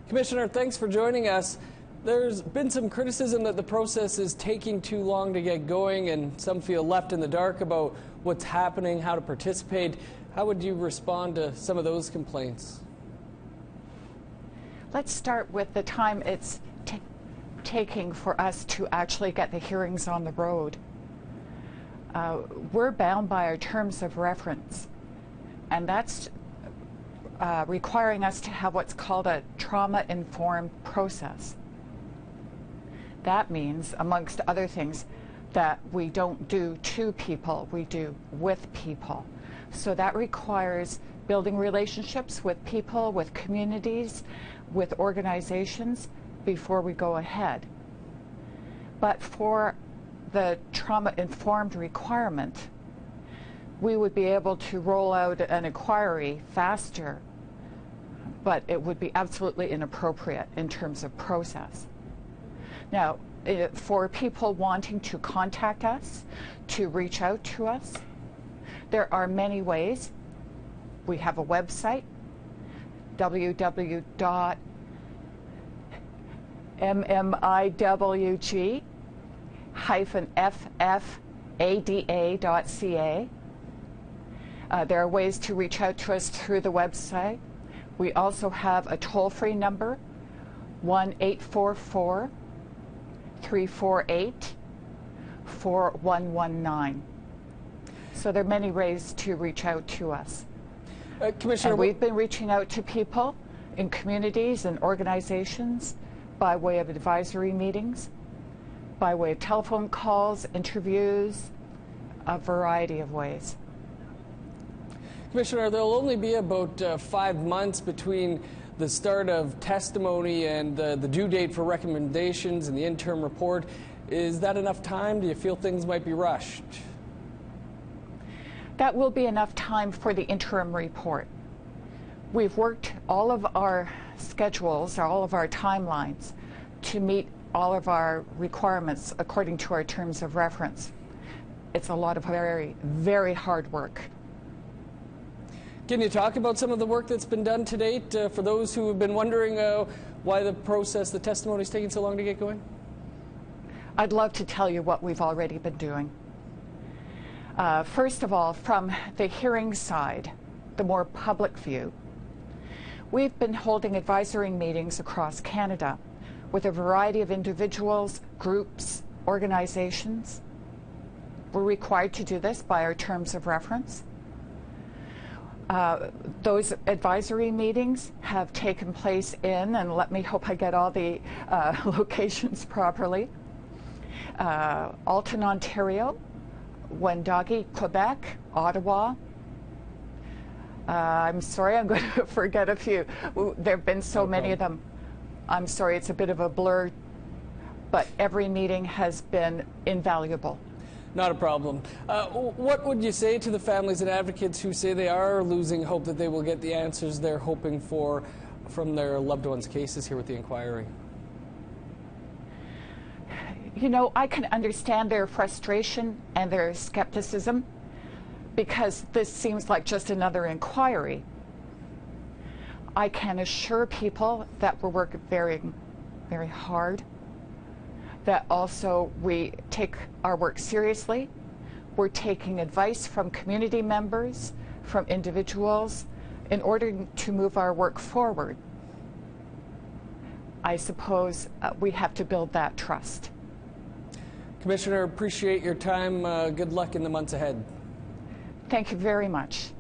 Commissioner, thanks for joining us. There's been some criticism that the process is taking too long to get going, and some feel left in the dark about what's happening, how to participate. How would you respond to some of those complaints? Let's start with the time it's taking for us to actually get the hearings on the road. We're bound by our terms of reference, and that's requiring us to have what's called a trauma-informed process. That means, amongst other things, that we don't do to people, we do with people. So that requires building relationships with people, with communities, with organizations before we go ahead. But for the trauma-informed requirement, we would be able to roll out an inquiry faster, but it would be absolutely inappropriate in terms of process. Now, for people wanting to contact us, to reach out to us, there are many ways. We have a website, www.miwg-ffada.ca. There are ways to reach out to us through the website. We also have a toll-free number, 1-844-348-4119. So there are many ways to reach out to us. Commissioner, and we've been reaching out to people in communities and organizations by way of advisory meetings, by way of telephone calls, interviews, a variety of ways. Commissioner, there'll only be about 5 months between the start of testimony and the due date for recommendations and the interim report. Is that enough time? Do you feel things might be rushed? That will be enough time for the interim report. We've worked all of our schedules, all of our timelines, to meet all of our requirements according to our terms of reference. It's a lot of very, very hard work. Can you talk about some of the work that's been done to date for those who have been wondering why the process, the testimony is taking so long to get going? I'd love to tell you what we've already been doing. First of all, from the hearing side, the more public view, we've been holding advisory meetings across Canada with a variety of individuals, groups, organizations. We're required to do this by our terms of reference. Those advisory meetings have taken place in, and let me hope I get all the locations properly, Alton, Ontario, Wendake, Quebec, Ottawa. I'm sorry, I'm going to forget a few. There have been so many of them. I'm sorry, it's a bit of a blur, but every meeting has been invaluable. Not a problem. What would you say to the families and advocates who say they are losing hope that they will get the answers they're hoping for from their loved ones' cases here with the inquiry? You know, I can understand their frustration and their skepticism because this seems like just another inquiry. I can assure people that we're working very, very hard, that also we take our work seriously. We're taking advice from community members, from individuals, in order to move our work forward. I suppose we have to build that trust. Commissioner, appreciate your time. Good luck in the months ahead. Thank you very much.